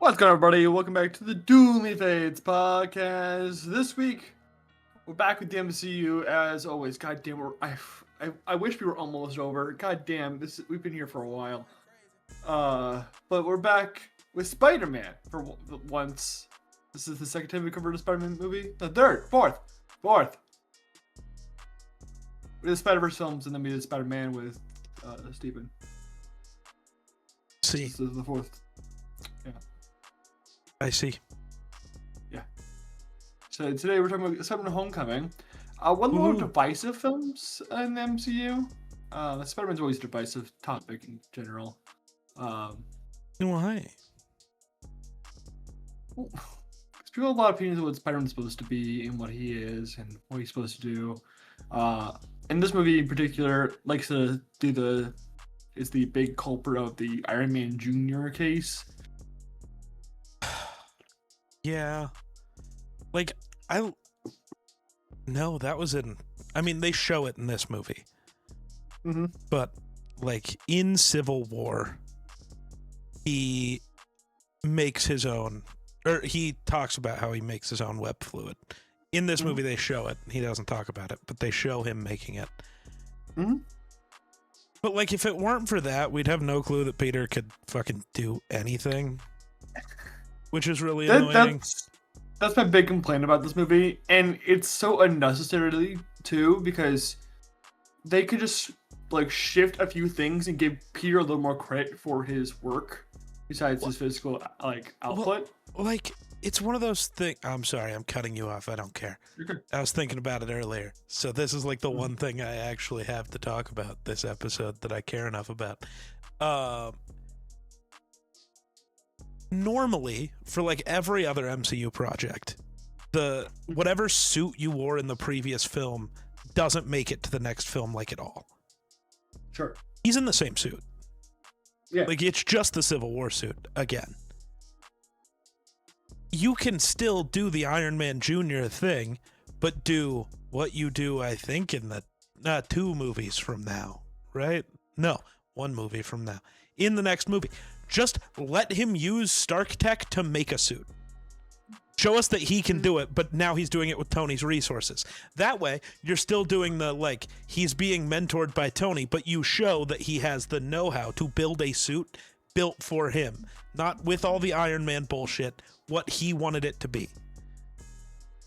What's going on, everybody? Welcome back to the Dueling podcast. This week, we're back with the MCU as always. God damn, I wish we were almost over. God damn, we've been here for a while. But we're back with Spider-Man for once. This is the second time we covered a Spider-Man movie. The third, fourth. We did Spider-Verse films, and then we did Spider-Man with Steven. See, This is the fourth. Yeah. I see. Yeah. So today we're talking about Spider-Man Homecoming. One of the more divisive films in the MCU. Spider-Man's always a divisive topic in general. Why? Because people have a lot of opinions of what Spider-Man's supposed to be and what he is and what he's supposed to do. In this movie in particular, likes to do is the big culprit of the Iron Man Jr. case. Yeah. Like, No, that was in... I mean, they show it in this movie. Mm-hmm. But, like, in Civil War, he makes his own... Or he talks about how he makes his own web fluid. In this movie, they show it. He doesn't talk about it, but they show him making it. Mm-hmm. But, like, if it weren't for that, we'd have no clue that Peter could fucking do anything. Which is really annoying. That's my big complaint about this movie, and it's so unnecessarily too, because they could just like shift a few things and give Peter a little more credit for his work besides his physical output. Well, like, it's one of those things. I'm sorry, I'm cutting you off. I don't care. I was thinking about it earlier. So this is like the one thing I actually have to talk about this episode that I care enough about. Normally, for like every other MCU project, whatever suit you wore in the previous film doesn't make it to the next film like at all. Sure. He's in the same suit. Yeah. Like, it's just the Civil War suit again. You can still do the Iron Man Jr. thing, but do what you do, I think, in the 2 movies from now, right? No, 1 movie from now. In the next movie. Just let him use Stark Tech to make a suit. Show us that he can do it, but now he's doing it with Tony's resources. That way, you're still doing the, like, he's being mentored by Tony, but you show that he has the know-how to build a suit built for him. Not with all the Iron Man bullshit, what he wanted it to be.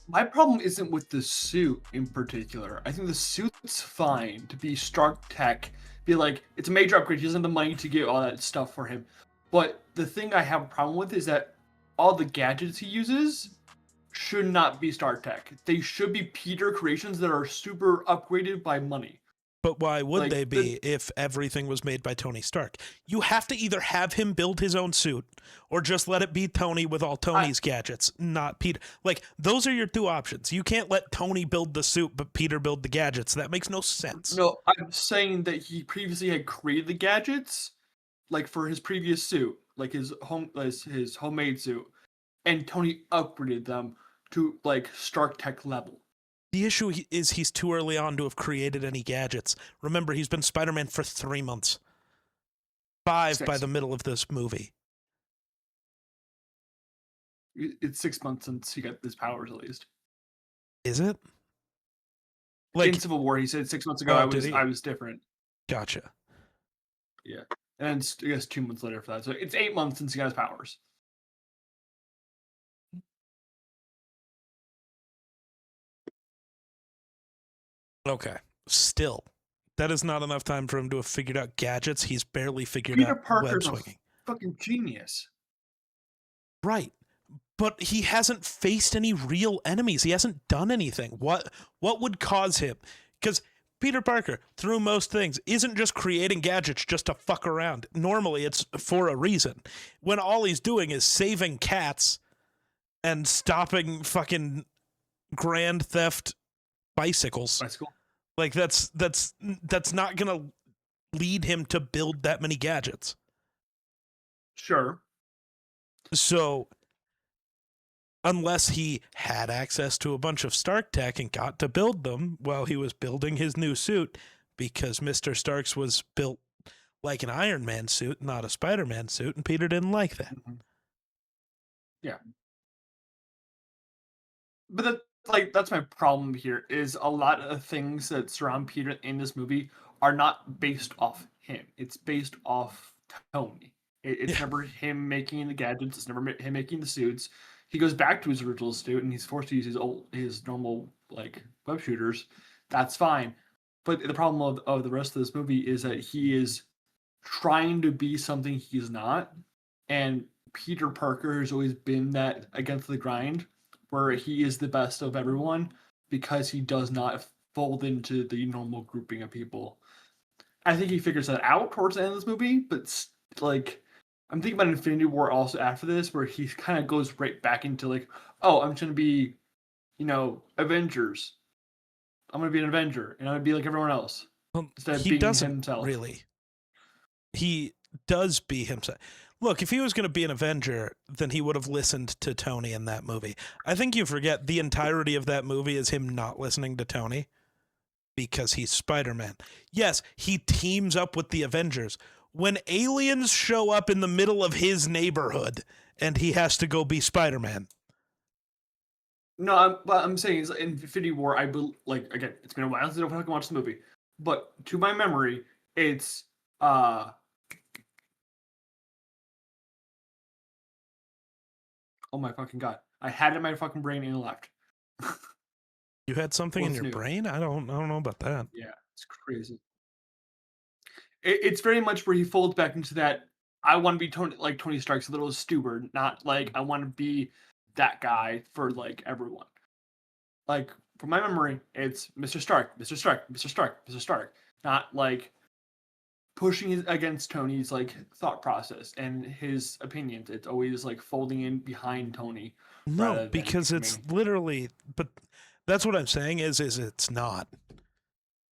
My problem isn't with the suit in particular. I think the suit's fine to be Stark Tech. Be like, it's a major upgrade. He doesn't have the money to get all that stuff for him. But the thing I have a problem with is that all the gadgets he uses should not be Stark Tech. They should be Peter creations that are super upgraded by money. But why would they be if everything was made by Tony Stark? You have to either have him build his own suit or just let it be Tony with all Tony's gadgets, not Peter. Like, those are your 2 options. You can't let Tony build the suit, but Peter build the gadgets. That makes no sense. No, I'm saying that he previously had created the gadgets, like for his previous suit, like his homemade suit, and Tony upgraded them to like Stark Tech level. The issue is he's too early on to have created any gadgets. Remember, he's been Spider-Man for 3 months. 5 6. by the middle of this movie. It's 6 months since he got his powers, at least. Is it? Like, in Civil War, he said 6 months ago I was different. Gotcha. Yeah. And I guess 2 months later for that. So it's 8 months since he got his powers. Okay. Still, that is not enough time for him to have figured out gadgets. He's barely figured Peter out Parker's web swinging. A fucking genius. Right. But he hasn't faced any real enemies. He hasn't done anything. What would cause him? Because Peter Parker, through most things, isn't just creating gadgets just to fuck around. Normally, it's for a reason. When all he's doing is saving cats and stopping fucking grand theft bicycles. Like, that's not gonna lead him to build that many gadgets. Sure. So, unless he had access to a bunch of Stark tech and got to build them while he was building his new suit, because Mr. Stark's was built like an Iron Man suit, not a Spider-Man suit, and Peter didn't like that. Yeah. But that's my problem here is a lot of things that surround Peter in this movie are not based off him. It's based off Tony. It's Yeah. never him making the gadgets. It's never him making the suits. He goes back to his original suit and he's forced to use his normal like web shooters. That's fine. But the problem of the rest of this movie is that he is trying to be something he's not, and Peter Parker has always been that against the grind where he is the best of everyone because he does not fold into the normal grouping of people. I think he figures that out towards the end of this movie, but like I'm thinking about Infinity War also after this, where he kind of goes right back into like, oh, I'm going to be, Avengers. I'm going to be an Avenger, and I'm going to be like everyone else instead of He being doesn't himself. really. He does be himself. Look, if he was going to be an Avenger, then he would have listened to Tony in that movie. I think you forget the entirety of that movie is him not listening to Tony because he's Spider-Man. Yes, he teams up with the Avengers. When aliens show up in the middle of his neighborhood and he has to go be Spider-Man. No, but I'm saying is in Infinity War, like again, it's been a while since I've watched the movie, but to my memory, it's oh my fucking god, I had it in my fucking brain and it left. You had something in What's your new? brain? I don't know about that. Yeah, it's crazy. It's very much where he folds back into that. I want to be Tony Stark's little steward, not like I want to be that guy for like everyone. Like from my memory, it's Mr. Stark, Mr. Stark, Mr. Stark, Mr. Stark, not like pushing against Tony's like thought process and his opinions. It's always like folding in behind Tony No, rather than because it's becoming. literally, but that's what I'm saying is it's not.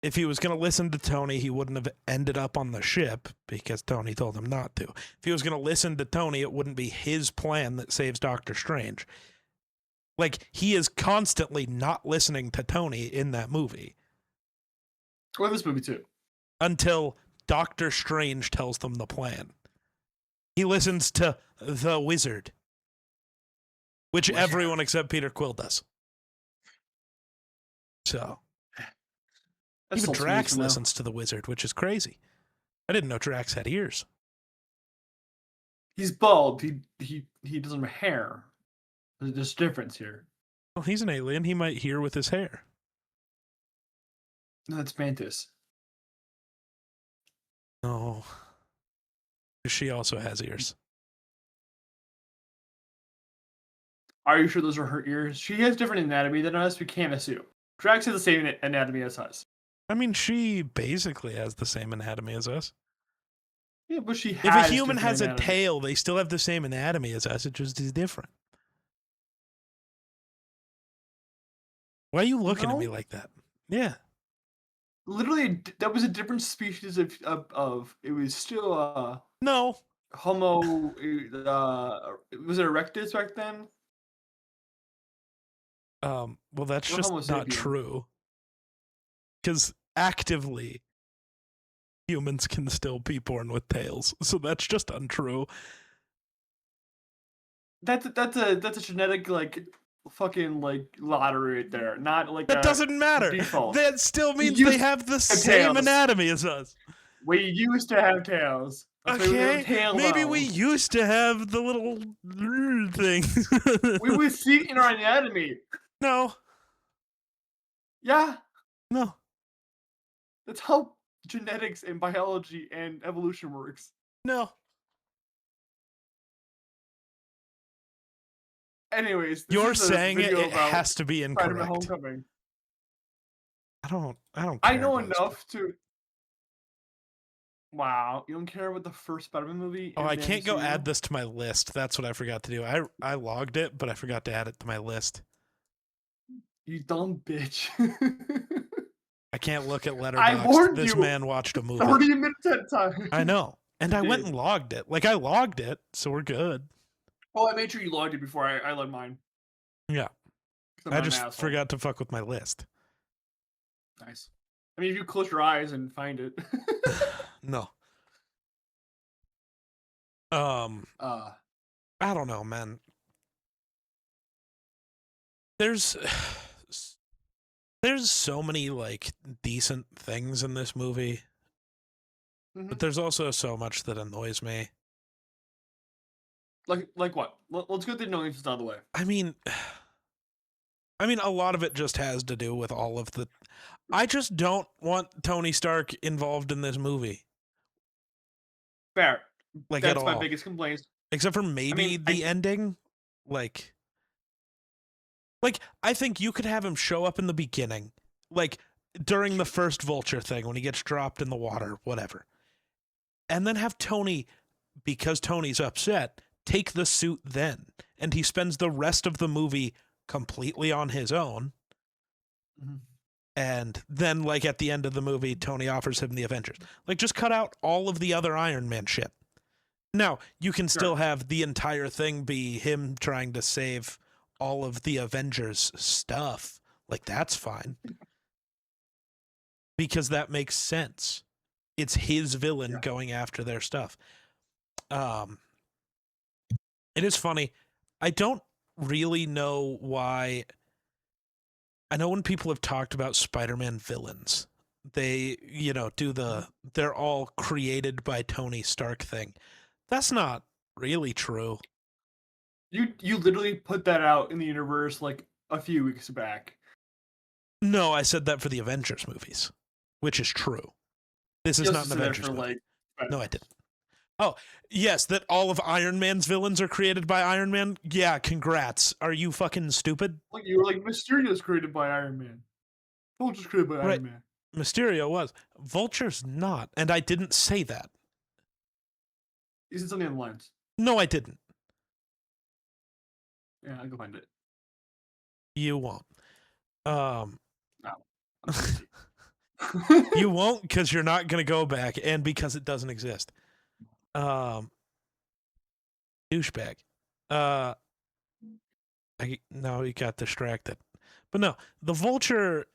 If he was going to listen to Tony, he wouldn't have ended up on the ship because Tony told him not to. If he was going to listen to Tony, it wouldn't be his plan that saves Doctor Strange. Like, he is constantly not listening to Tony in that movie Well, this movie too. until Doctor Strange tells them the plan. He listens to the wizard, which everyone except Peter Quill does. So, That's even still Drax amazing, though. listens to the wizard, which is crazy. I didn't know Drax had ears. He's bald. He doesn't have hair. There's a difference here. Well, he's an alien. He might hear with his hair. No, that's Mantis. No. She also has ears. Are you sure those are her ears? She has different anatomy than us. We can't assume. Drax has the same anatomy as us. I mean, she basically has the same anatomy as us. Yeah, but she If a has human different has a anatomy. tail, they still have the same anatomy as us. It just is different. Why are you looking at me like that? Yeah. Literally, that was a different species of it was still No. Homo. Was it erectus back then? Well, that's Or just Homo not sapien? true. Because actively, humans can still be born with tails. So that's just untrue. That's a genetic like fucking like lottery right there, not like That a doesn't matter. default. That still means You they have the same tails. anatomy as us. We used to have tails. That's why we have Okay, tail maybe we bones. used to have the little thing. We would see it in our anatomy. No, Yeah, no. that's how genetics and biology and evolution works. No. Anyways, this You're is a saying it, video it about has to be Spider-Man: incorrect. Homecoming. I don't care. I know about enough to. Wow, you don't care about the first Spider-Man movie? Oh, in I the can't go MCU? add this to my list. That's what I forgot to do. I logged it, but I forgot to add it to my list. You dumb bitch. I can't look at I Letterboxd. warned This you. man watched a movie. 30 minutes at a time. I know. And You I went did. and logged it. Like, I logged it, so we're good. Oh, I made sure you logged it before I logged mine. Yeah. 'Cause I'm I an just asshole. forgot to fuck with my list. Nice. I mean, if you close your eyes and find it. No. uh, I don't know, man. There's there's so many like decent things in this movie, but there's also so much that annoys me. Like what? Let's get the annoyances out of the way. I mean, a lot of it just has to do with all of the. I just don't want Tony Stark involved in this movie, Fair. like at That's my all, biggest complaint. except for I maybe mean, the ending. Like, like I think you could have him show up in the beginning, like during the first Vulture thing when he gets dropped in the water, whatever, and then have Tony, because Tony's upset, take the suit then, and he spends the rest of the movie completely on his own. Mhm. And then, like, at the end of the movie, Tony offers him the Avengers. Like, just cut out all of the other Iron Man shit. Now, you can still Sure. have the entire thing be him trying to save all of the Avengers stuff. Like, that's fine. Because that makes sense. It's his villain Yeah. going after their stuff. It is funny. I don't really know why. I know when people have talked about Spider-Man villains, they, do they're all created by Tony Stark thing. That's not really true. You literally put that out in the universe like a few weeks back. No, I said that for the Avengers movies, which is true. This is You not also an said that Avengers for movie. like. No, I didn't. Oh, yes, that all of Iron Man's villains are created by Iron Man? Yeah, congrats. Are you fucking stupid? Like you were like Mysterio's created by Iron Man. Vulture's created by Right. Iron Man. Mysterio was. Vulture's not. And I didn't say that. You said something on the lines. No, I didn't. Yeah, I'll go find it. You won't. No. I'm crazy. You won't because you're not going to go back and because it doesn't exist. Douchebag. No, he got distracted. But no, the Vulture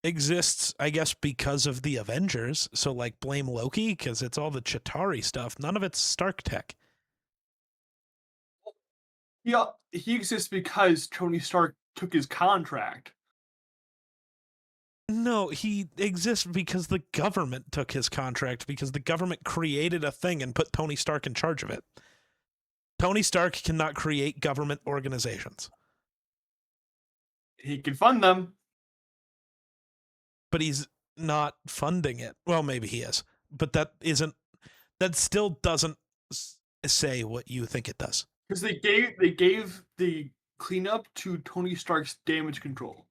exists, I guess, because of the Avengers. So, like, blame Loki because it's all the Chitauri stuff. None of it's Stark tech. Yeah, he exists because Tony Stark took his contract. No, he exists because the government took his contract because the government created a thing and put Tony Stark in charge of it. Tony Stark cannot create government organizations. He can fund them. But he's not funding it. Well, maybe he is. But that still doesn't say what you think it does. Because they gave the cleanup to Tony Stark's damage control.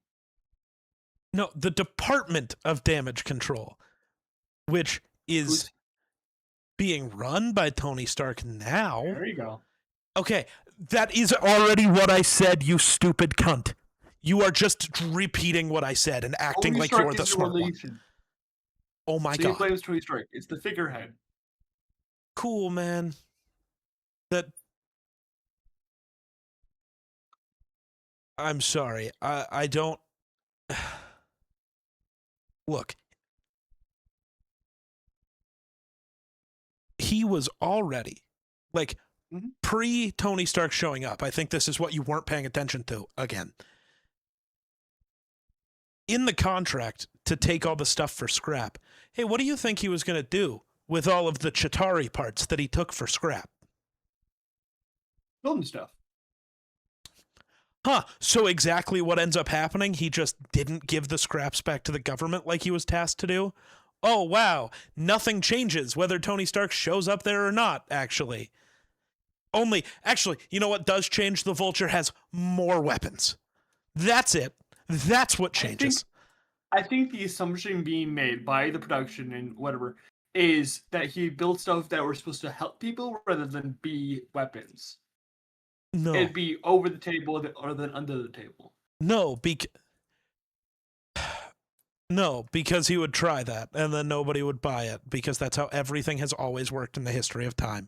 No, the Department of Damage Control, which is being run by Tony Stark now. There you go. Okay, that is already what I said, you stupid cunt. You are just repeating what I said and acting Tony like Stark you're the is smart one. relation. Oh my So god. he blames Tony Stark. It's the figurehead. Cool, man. I'm sorry. I don't. Look. He was already, like, pre Tony Stark showing up. I think this is what you weren't paying attention to again. In the contract to take all the stuff for scrap. Hey, what do you think he was going to do with all of the Chitauri parts that he took for scrap? Building stuff. Huh. So exactly what ends up happening, he just didn't give the scraps back to the government like he was tasked to do? Oh, wow. Nothing changes whether Tony Stark shows up there or not, actually. Actually, you know what does change? The Vulture has more weapons. That's it. That's what changes. I think the assumption being made by the production and whatever is that he built stuff that were supposed to help people rather than be weapons. No. It'd be over the table rather than under the table. No, because he would try that and then nobody would buy it because that's how everything has always worked in the history of time.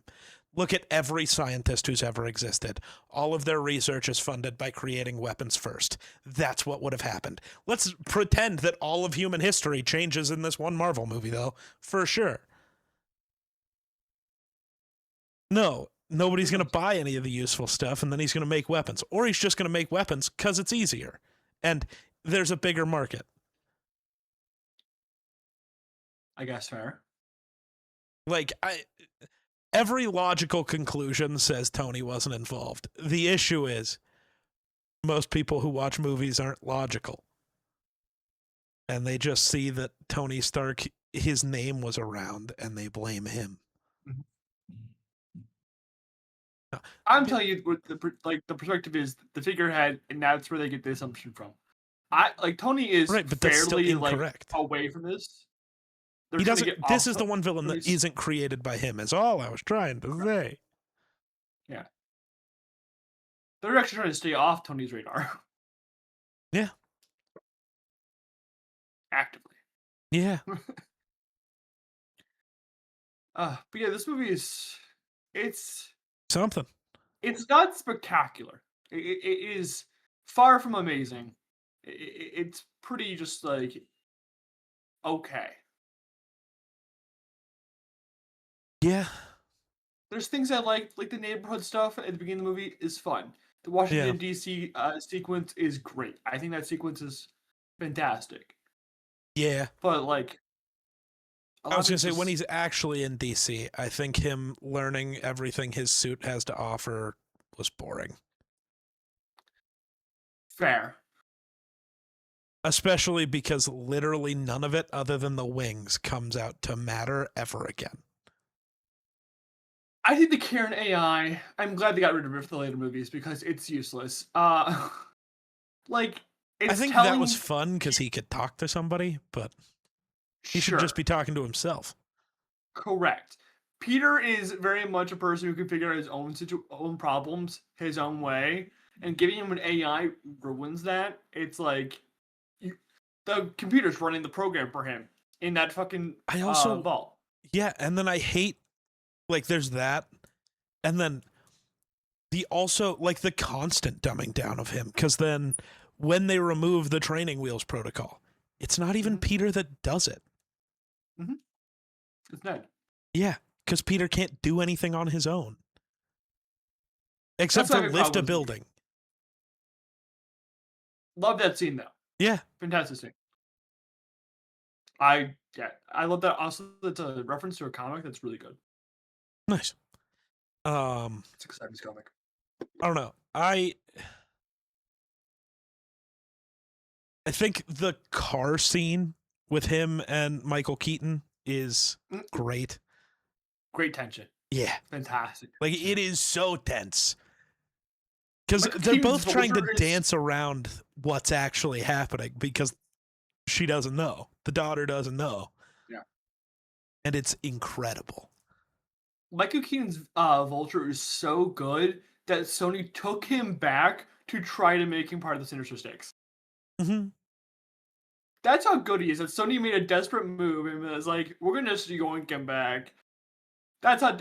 Look at every scientist who's ever existed. All of their research is funded by creating weapons first. That's what would have happened. Let's pretend that all of human history changes in this one Marvel movie, though, for sure. No, nobody's going to buy any of the useful stuff, and then he's going to make weapons. Or he's just going to make weapons because it's easier. And there's a bigger market. I guess fair. Like, every logical conclusion says Tony wasn't involved. The issue is most people who watch movies aren't logical. And they just see that Tony Stark, his name was around, and they blame him. I'm telling you, what the perspective is the figurehead, and that's where they get the assumption from. Tony is right, but that's still fairly incorrect. Away from this. He doesn't. This is the one villain that isn't created by him. Is all I was trying to say. Yeah, they're actually trying to stay off Tony's radar. Yeah, actively. Yeah. But yeah, this movie it's something. It's not spectacular. It is far from amazing. It's pretty just like okay. Yeah. There's things I like the neighborhood stuff at the beginning of the movie is fun. The Washington D.C. Sequence is great. I think that sequence is fantastic. Yeah. But like, I was gonna say when he's actually in DC, I think him learning everything his suit has to offer was boring. Fair. Especially because literally none of it, other than the wings, comes out to matter ever again. I think the Karen AI, I'm glad they got rid of it for the later movies because it's useless. I think that was fun because he could talk to somebody, but he should just be talking to himself. Correct. Peter is very much a person who can figure out his own problems his own way, and giving him an AI ruins that. It's like the computer's running the program for him in that fucking vault. Yeah, and then I hate there's that, and then the constant dumbing down of him, because then when they remove the training wheels protocol, it's not even Peter that does it. Mm-hmm. It's Ned. Yeah, because Peter can't do anything on his own. Except for lift a building. Love that scene, though. Yeah. Fantastic scene. I love that. Also, it's a reference to a comic that's really good. Nice. It's a 70s comic. I don't know. I think the car scene with him and Michael Keaton is great. Great tension. Yeah. Fantastic. It is so tense. Because they're both trying to dance around what's actually happening because she doesn't know. The daughter doesn't know. Yeah. And it's incredible. Michael Keaton's Vulture is so good that Sony took him back to try to make him part of the Sinister Six. Mm-hmm. That's how good he is. That Sony made a desperate move and was like, "We're gonna just yoink him back." That's how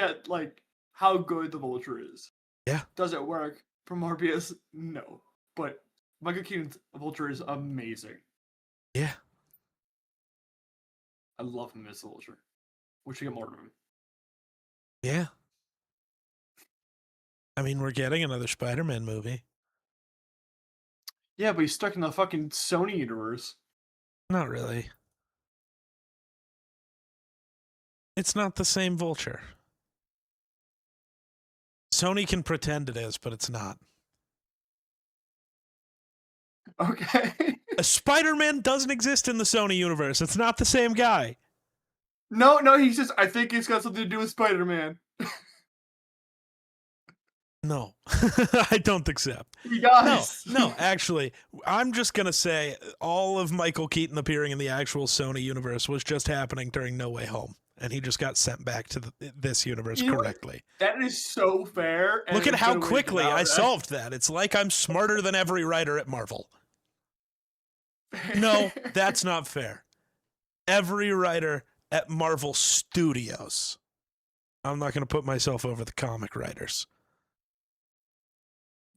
good the Vulture is. Yeah. Does it work for Morbius? No, but Michael Keaton's Vulture is amazing. Yeah. I love him as the Vulture. We should get more of him. Yeah. I mean, we're getting another Spider-Man movie. Yeah, but he's stuck in the fucking Sony universe. Not really. It's not the same Vulture. Sony can pretend it is, but it's not. Okay. A Spider-Man doesn't exist in the Sony universe. It's not the same guy. No, he says, I think it's got something to do with Spider-Man. No, I don't accept. He does. No, actually, I'm just going to say all of Michael Keaton appearing in the actual Sony universe was just happening during No Way Home. And he just got sent back to this universe correctly. That is so fair. Look at how quickly I solved that. It's like I'm smarter than every writer at Marvel. No, that's not fair. Every writer at Marvel Studios. I'm not going to put myself over the comic writers.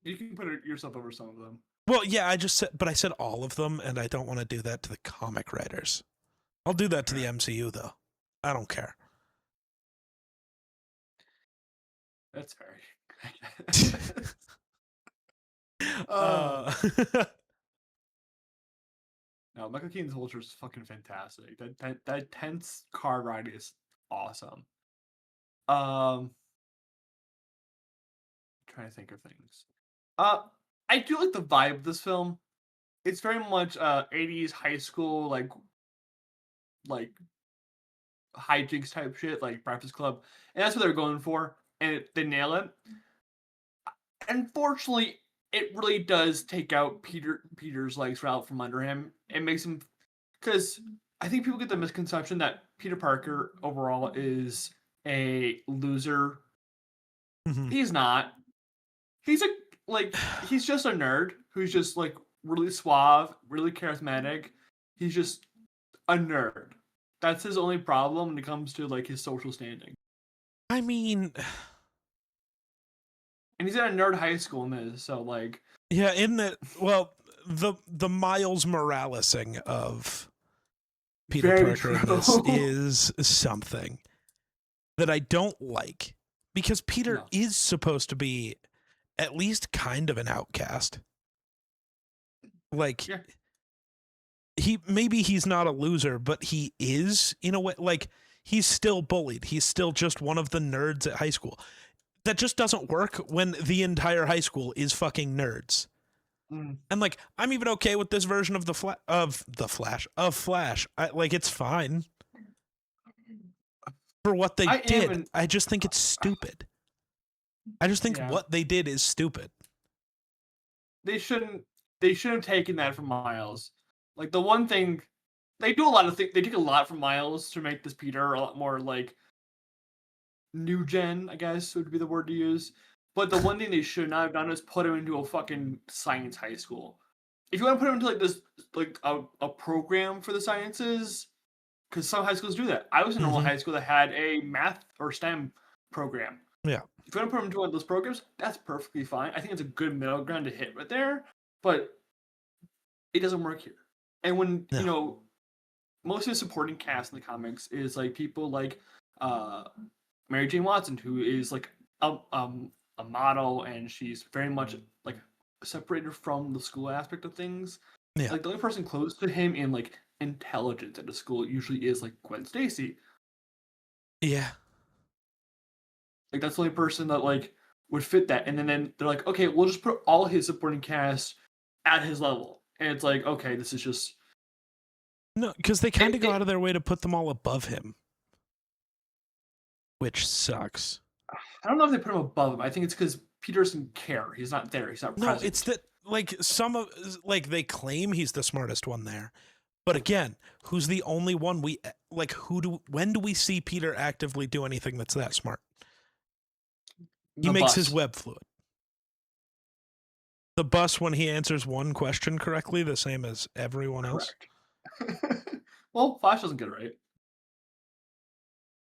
You can put yourself over some of them. Well, yeah, I said all of them, and I don't want to do that to the comic writers. I'll do that to the MCU, though. I don't care. That's very. uh, No, Michael Keaton's Vulture is fucking fantastic. That tense car ride is awesome. Trying to think of things. Uh, I do like the vibe of this film. It's very much 80s high school like hijinks type shit, like Breakfast Club, and that's what they're going for, and they nail it. Unfortunately, it really does take out Peter's legs out from under him. It makes him, because I think people get the misconception that Peter Parker overall is a loser. mhm. He's not. He's he's just a nerd who's just like really suave, really charismatic. He's just a nerd. That's his only problem when it comes to like his social standing. I mean, And he's at a nerd high school in this, so like yeah, in that, well, the Miles Moralesing of Peter very Parker in this true. is something that I don't like, because Peter No. is supposed to be at least kind of an outcast. Like, Yeah. maybe he's not a loser, but he is in a way. Like, he's still bullied. He's still just one of the nerds at high school. That just doesn't work when the entire high school is fucking nerds. Mm. And like, I'm even okay with this version of Flash. Like, it's fine for what they I am did. an I just think it's stupid. I just think yeah. what they did is stupid. They shouldn't have taken that from Miles. Like the one thing they do a lot of things. They take a lot from Miles to make this Peter a lot more like new gen, I guess would be the word to use. But the one thing they should not have done is put him into a fucking science high school. If you want to put him into like this, like a program for the sciences, because some high schools do that. I was in a normal Mhm. high school that had a math or STEM program. Yeah. If you want to put him into one of those programs, that's perfectly fine. I think it's a good middle ground to hit right there, but it doesn't work here. And when No. most of the supporting cast in the comics is like people like uh, Mary Jane Watson, who is like a model, and she's very much like separated from the school aspect of things. Yeah. Like the only person close to him in like intelligence at the school usually is like Gwen Stacy. Yeah. Like that's the only person that like would fit that. And then they're like, okay, we'll just put all his supporting cast at his level. And it's like, okay, this is just No, because they kind of go it out of their way to put them all above him, which sucks. I don't know if they put him above him. I think it's because Peter doesn't care. He's not there. He's not No, present. it's that like they claim he's the smartest one there. But again, who's the only one when do we see Peter actively do anything that's that smart? He The makes his bus. web fluid. The bus, when he answers one question correctly, the same as everyone else. Correct. Well, Flash doesn't get it right.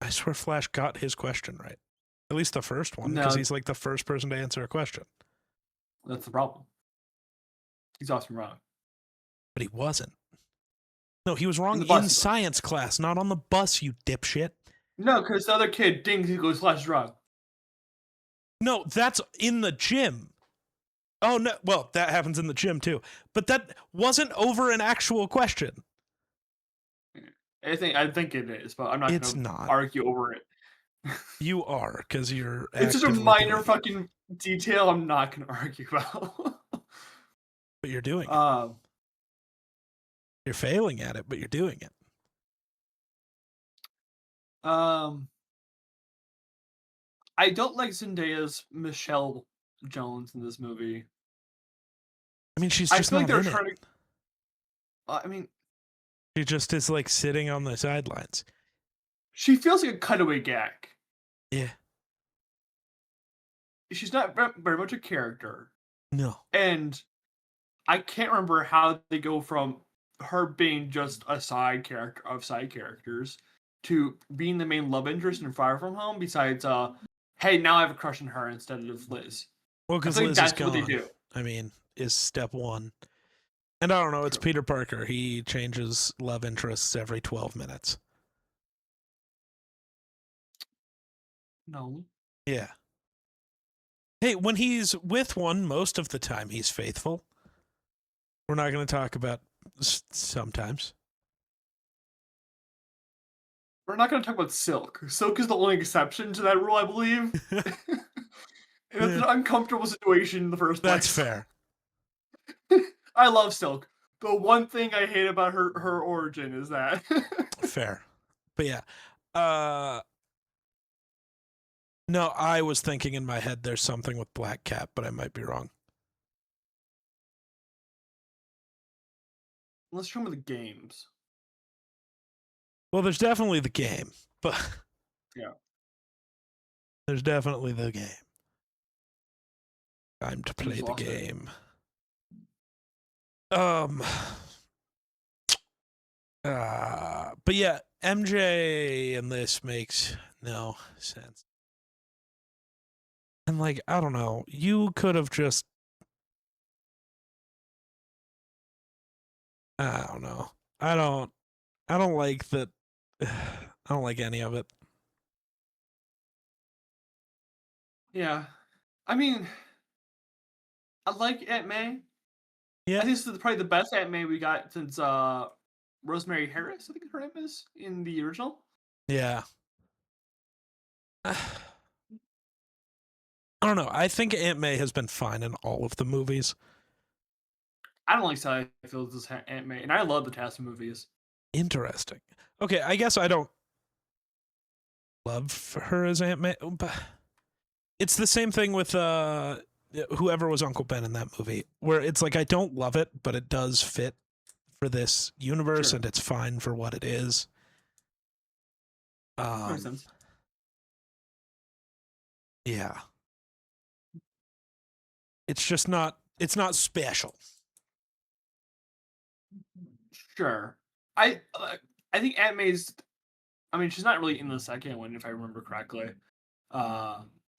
I swear Flash got his question right. At least the first one, because No, he's like the first person to answer a question. that's the problem. He's often wrong. But he wasn't. No, he was wrong the bus, in science class, not on the bus, you dipshit. No, because the other kid dings, he goes, Flash is wrong. No, that's in the gym. Oh, no. Well, that happens in the gym too. But that wasn't over an actual question. I think it is, but I'm not It's going to not. argue over it. You are, because you're It's just a actively minor doing it. fucking detail I'm not going to argue about. But you're doing it. um, You're failing at it, but you're doing it. um, I don't like Zendaya's Michelle Jones in this movie. I mean, she's I just feel like not they're in it. trying to. I mean, She just is like sitting on the sidelines. she feels like a cutaway gag. Yeah. She's not very much a character. No. And I can't remember how they go from her being just a side character of side characters to being the main love interest in Far From Home. Besides, hey, now I have a crush on her instead of Liz. Well, because I think Liz is that's what they gone. do. I mean, is step one. And I don't know, it's True. Peter Parker. He changes love interests every 12 minutes. No, Yeah. Hey, when he's with one, most of the time he's faithful. We're not going to talk about sometimes. We're not going to talk about Silk. Silk is the only exception to that rule, I believe. And it's an uncomfortable situation in the first place. That's fair. I love Silk. The one thing I hate about her origin is that. Fair. But yeah. No, I was thinking in my head there's something with Black Cat, but I might be wrong. Let's show me the games. Well, there's definitely the game, but yeah, there's definitely the game. Time to play the game. But yeah, MJ in this makes no sense. And like, I don't know, you could have just, I don't know. I don't like that. I don't like any of it. Yeah. I mean, I like Aunt May. Yeah. I think this is probably the best Aunt May we got since Rosemary Harris, I think her name is, in the original. Yeah. I don't know. I think Aunt May has been fine in all of the movies. I don't like how I feel this Aunt May, and I love the Tassa movies. Interesting. Okay, I guess I don't love her as Aunt May, but it's the same thing with whoever was Uncle Ben in that movie, where it's like I don't love it, but it does fit for this universe, sure, and it's fine for what it is. Makes sense. Yeah. It's just not. It's not special. Sure. I think Aunt May's. I mean, she's not really in the second one, if I remember correctly.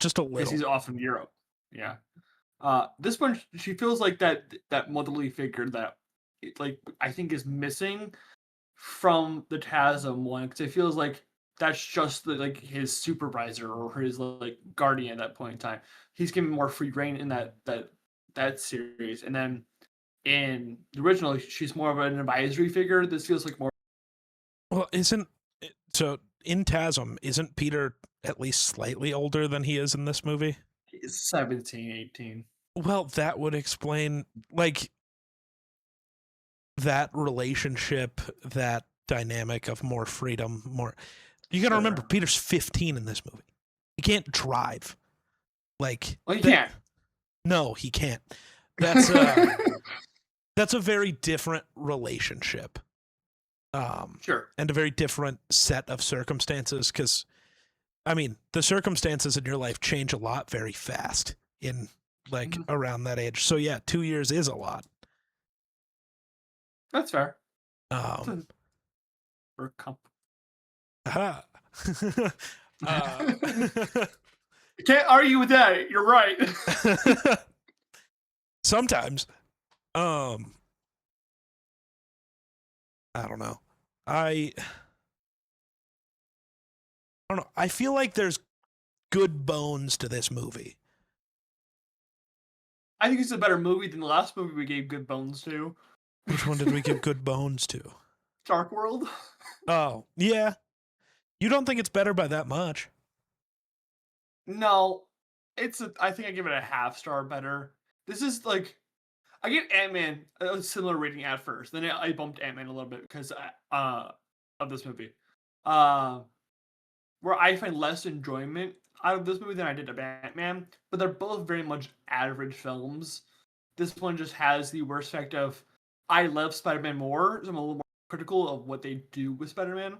Just a little. Because he's off in Europe. Yeah. This one, she feels like that motherly figure that, like, I think is missing from the TASM one, because it feels like that's just like his supervisor or his like guardian at that point in time. He's given more free reign in that series, and then in the original, she's more of an advisory figure. This feels like more. Well, so in TASM, isn't Peter at least slightly older than he is in this movie? He's 17, 18. Well, that would explain, like, that relationship, that dynamic of more freedom, more. You got to remember, Peter's 15 in this movie. He can't drive. Like, well, he can't. No, he can't. That's that's a very different relationship. Sure. And a very different set of circumstances, because, I mean, the circumstances in your life change a lot very fast in, like, around that age. So, yeah, 2 years is a lot. That's fair. For a comp. Can't argue with that. You're right. Sometimes. I don't know. I don't know. I feel like there's good bones to this movie. I think it's a better movie than the last movie we gave good bones to. Which one did we give good bones to? Dark World. Oh, yeah. You don't think it's better by that much? No. I think I give it a half star better. This is like, I give Ant-Man a similar rating at first. Then I bumped Ant-Man a little bit because of this movie. Where I find less enjoyment out of this movie than I did of Ant-Man, but they're both very much average films. This one just has the worst effect of, I love Spider-Man more, so I'm a little more critical of what they do with Spider-Man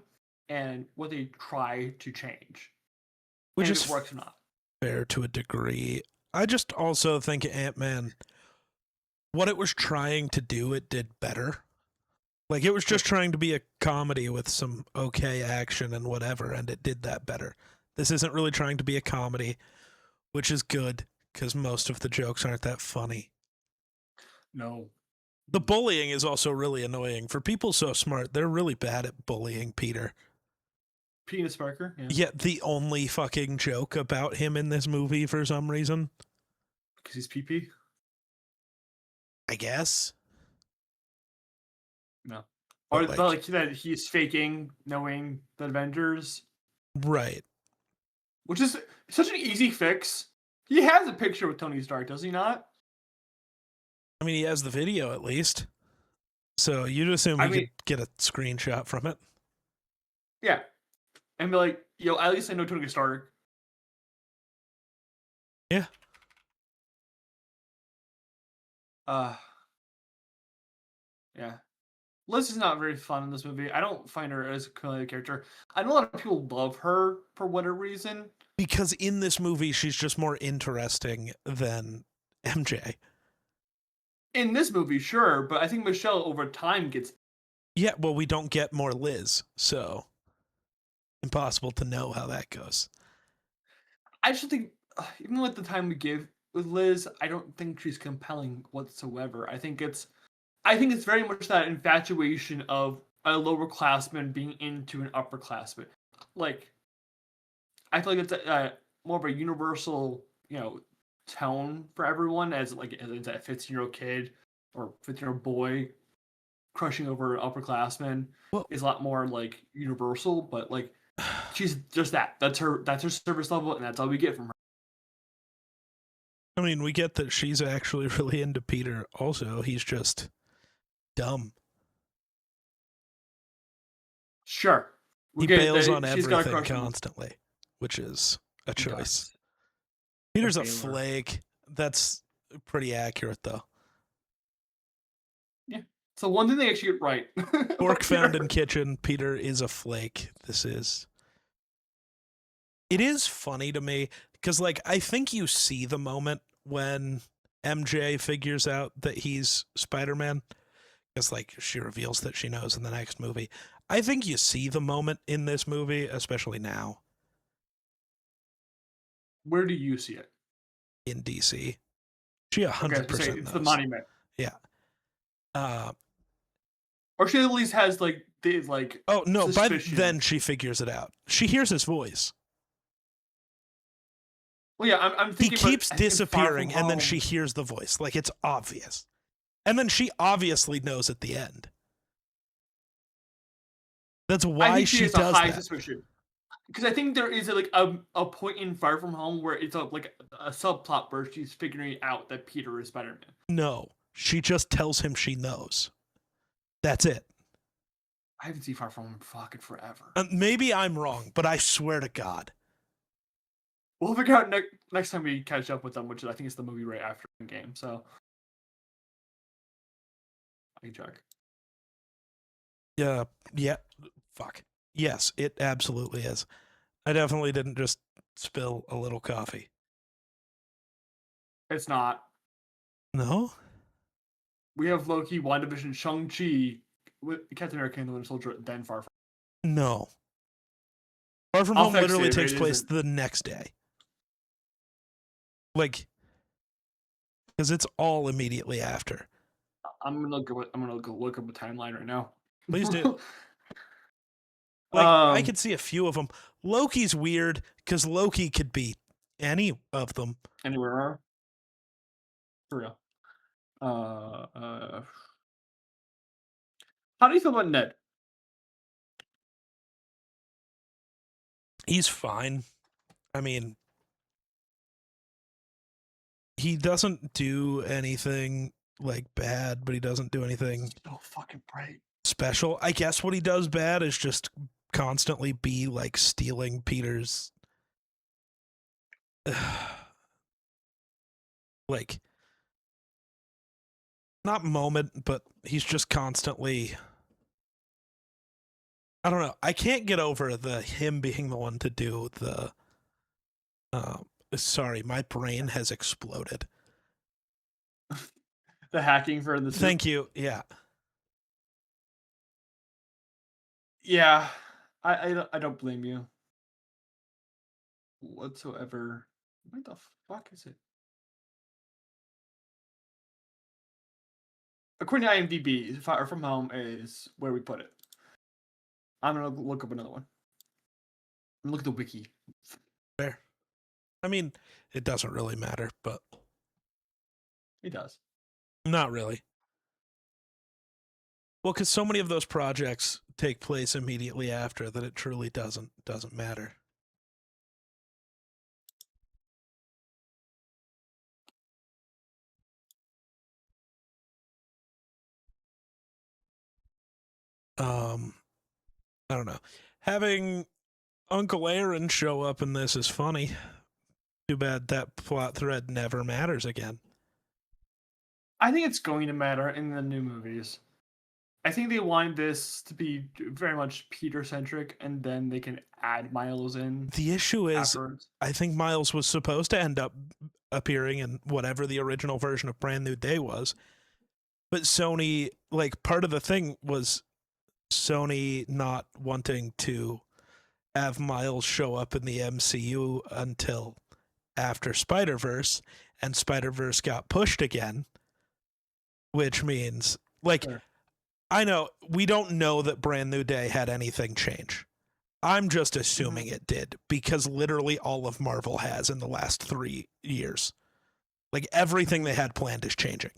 and what they try to change. Which and is if it works or not. Fair to a degree. I just also think Ant-Man, what it was trying to do, it did better. Like, it was just trying to be a comedy with some okay action and whatever, and it did that better. This isn't really trying to be a comedy, which is good, because most of the jokes aren't that funny. No. The bullying is also really annoying. For people so smart, they're really bad at bullying Peter. Penis Parker? Yeah, the only fucking joke about him in this movie for some reason. Because he's PP? I guess. No. But Or but like that he's faking knowing the Avengers, right. which is such an easy fix. He has a picture with Tony Stark, does he not? I mean, he has the video at least. So you'd assume I he mean, could get a screenshot from it. yeah. And be like, yo, at least I know Tony Stark. Yeah. Yeah. Liz is not very fun in this movie. I don't find her as a compelling character. I know a lot of people love her for whatever reason. Because in this movie, she's just more interesting than MJ. In this movie, sure, but I think Michelle over time gets. Yeah, well, we don't get more Liz, so impossible to know how that goes. I just think, even with the time we give with Liz, I don't think she's compelling whatsoever. I think it's very much that infatuation of a lower classman being into an upperclassman. Like, I feel like it's more of a universal, tone for everyone as that 15-year-old kid or 15-year-old boy crushing over an upperclassman Well, is a lot more like universal. But like, she's just that. That's her service level, and that's all we get from her. I mean, we get that she's actually really into Peter. Also, he's just dumb. Sure, He bails on she's got a everything crush on him. constantly, which is a He choice. does. Peter's a bailer. flake. That's pretty accurate, though. Yeah. So one thing they actually get right. Pork found in kitchen. Peter is a flake. It is funny to me because, like, I think you see the moment when MJ figures out that he's Spider-Man. Because, like, she reveals that she knows in the next movie. I think you see the moment in this movie, especially now Where do you see it? in DC. She 100% It's knows. the monument. Yeah. Or she at least has like the like. Oh no! Suspicion. By then she figures it out. She hears his voice. Well, yeah, I'm He thinking. keeps But disappearing, and then she hears the voice. Like, it's obvious. And then she obviously knows at the end. That's why she does a high that. suspicion. Because I think there is a point in Far From Home where it's like a subplot where she's figuring out that Peter is Spider-Man. No, she just tells him she knows. That's it. I haven't seen Far From Home fucking forever. Maybe I'm wrong, but I swear to God. We'll figure out next time we catch up with them, which I think is the movie right after the game. So I can check. Yeah. Fuck. Yes, it absolutely is. I definitely didn't just spill a little coffee. It's not. No? We have Loki, WandaVision, Shang-Chi, with Captain America and the Winter Soldier, then Far From Home. No. Far From Home literally takes place the next day. Like, because it's all immediately after. I'm gonna go look up a timeline right now. Please do. Like, I could see a few of them. Loki's weird because Loki could be any of them. Anywhere. For real. How do you feel about Ned? He's fine. I mean, he doesn't do anything like bad, but he doesn't do anything so fucking bright. Special. I guess what he does bad is just constantly be like stealing Peter's like not moment, but he's just constantly I don't know. I can't get over him being the one to do the sorry, my brain has exploded. The hacking for the Thank you. Yeah. Yeah. I don't blame you whatsoever. What the fuck is it? According to IMDb, Far From Home is where we put it. I'm gonna look up another one. Look at the wiki. Fair. I mean, it doesn't really matter, but He does. Not really. Well, because so many of those projects take place immediately after that it truly doesn't matter. I don't know. Having Uncle Aaron show up in this is funny. Too bad that plot thread never matters again. I think it's going to matter in the new movies. I think they want this to be very much Peter centric, and then they can add Miles in The issue is, afterwards. I think Miles was supposed to end up appearing in whatever the original version of Brand New Day was. But Sony, like, part of the thing was Sony not wanting to have Miles show up in the MCU until after Spider-Verse, and Spider-Verse got pushed again, which means, like, Sure. I know we don't know that Brand New Day had anything change. I'm just assuming it did, because literally all of Marvel has in the last 3 years. Like, everything they had planned is changing.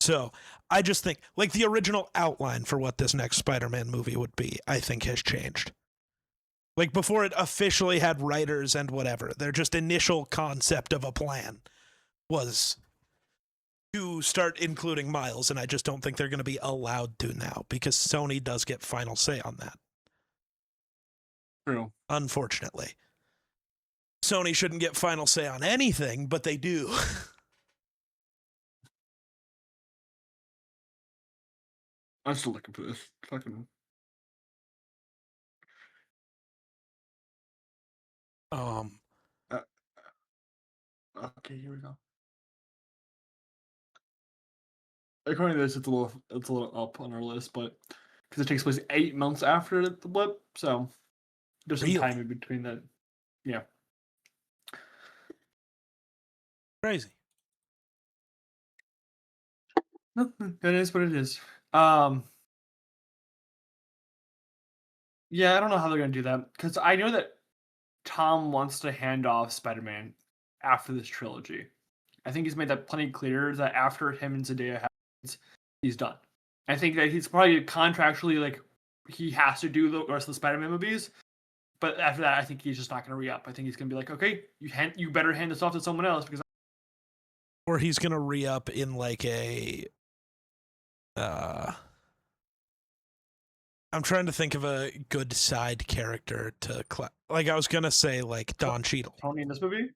So I just think, like, the original outline for what this next Spider-Man movie would be, I think has changed. Like, before it officially had writers and whatever, their just initial concept of a plan was to start including Miles, and I just don't think they're going to be allowed to now, because Sony does get final say on that. True. Unfortunately. Sony shouldn't get final say on anything, but they do. I'm still looking for this. Fucking. Um, Uh, okay, here we go. According to this, it's a little up on our list, but because it takes place 8 months after the blip, so there's some Really? time in between that. Yeah. Crazy. No, that is what it is. Yeah, I don't know how they're gonna do that because I know that Tom wants to hand off Spider-Man after this trilogy. I think he's made that plenty clear that after him and Zendaya happens, he's done. I think that he's probably contractually like he has to do the rest of the Spider-Man movies, but after that, I think he's just not gonna re-up. I think he's gonna be like, okay, you better hand this off to someone else because. Or he's going to re-up in like I'm trying to think of a good side character to like I was gonna say like Don Cheadle. Tony in this movie.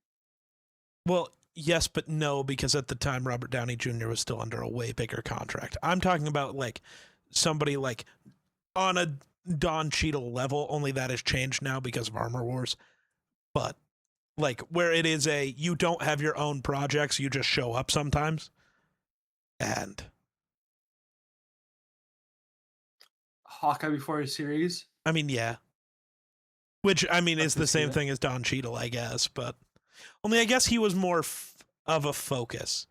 Well, yes, but no, because at the time Robert Downey Jr. was still under a way bigger contract. I'm talking about like somebody like on a Don Cheadle level. Only that has changed now because of Armor Wars. But like where it is you don't have your own projects, you just show up sometimes, and Hawkeye before his series. I mean, yeah. Which, I mean, is the same that. thing as Don Cheadle, I guess, but only I guess he was more of a focus.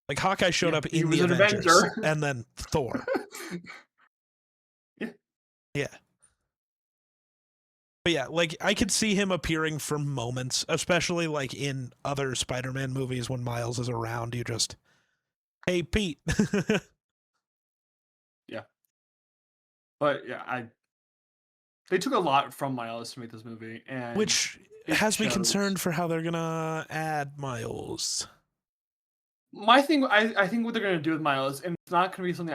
Like, Hawkeye showed up in the Avengers, and then Thor. Yeah. Yeah. But yeah, like, I could see him appearing for moments, especially, like, in other Spider-Man movies when Miles is around, you just, hey, Pete. Yeah. But yeah, they took a lot from Miles to make this movie, and which has me concerned for how they're gonna add Miles. My thing, I think what they're gonna do with Miles, and it's not gonna be something,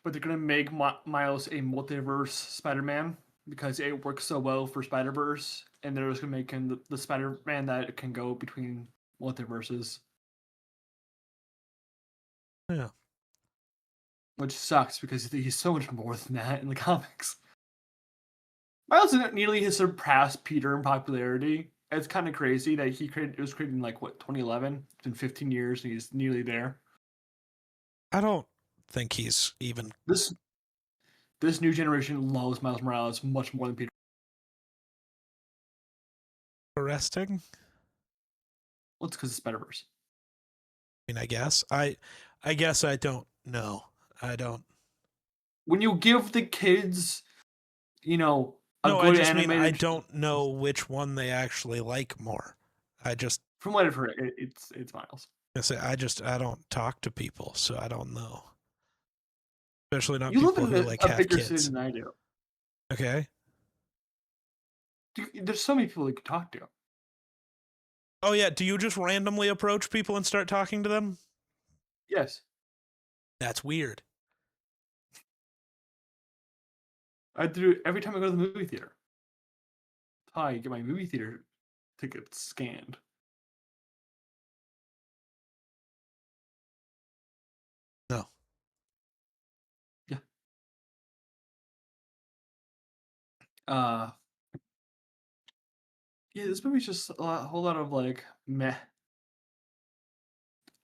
but they're gonna make Miles a multiverse Spider-Man because it works so well for Spider-Verse, and they're just gonna make him the Spider-Man that can go between multiverses. Yeah. Which sucks because he's so much more than that in the comics. Miles didn't nearly surpass Peter in popularity. It's kind of crazy that it was created in like what 2011. It's been 15 years and he's nearly there. I don't think he's even This new generation loves Miles Morales much more than Peter. arresting. Well, it's because it's Spider-Verse. I mean, I guess I don't know. I don't. When you give the kids, a No, good I just mean animated. I don't know which one they actually like more. I just From what I've heard, it's Miles. I say I don't talk to people, so I don't know. Especially not You live people in who like a have bigger city kids. than I do. Okay. There's so many people you could talk to. Oh yeah, do you just randomly approach people and start talking to them? Yes. That's weird. I do it every time I go to the movie theater. Hi, get my movie theater tickets scanned. No. Yeah. Uh yeah, this movie's just whole lot of like meh.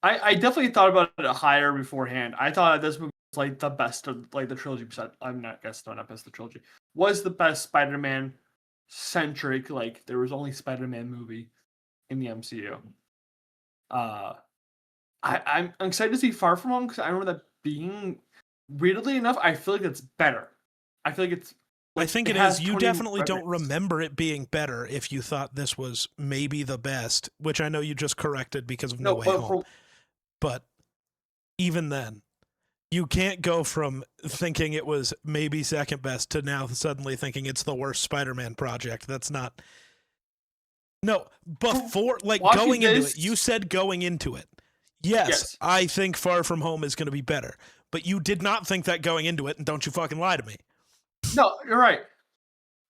I definitely thought about it higher beforehand. I thought this movie was like the best of like the trilogy. I'm not guess not best of the trilogy. Was the best Spider-Man centric. Like there was only Spider-Man movie in the MCU. Uh, I'm excited to see Far From Home because I remember that being weirdly enough. I feel like it's better. I feel like it's I like think it it is. has You 20 definitely more don't minutes. remember it being better if you thought this was maybe the best, which I know you just corrected because of No No, Way but Home. for But even then, you can't go from thinking it was maybe second best to now suddenly thinking it's the worst Spider-Man project. That's not. No, before, like, watching going into it, this, you said going into it, yes, yes, I think Far From Home is going to be better. But you did not think that going into it, and don't you fucking lie to me. no, you're right.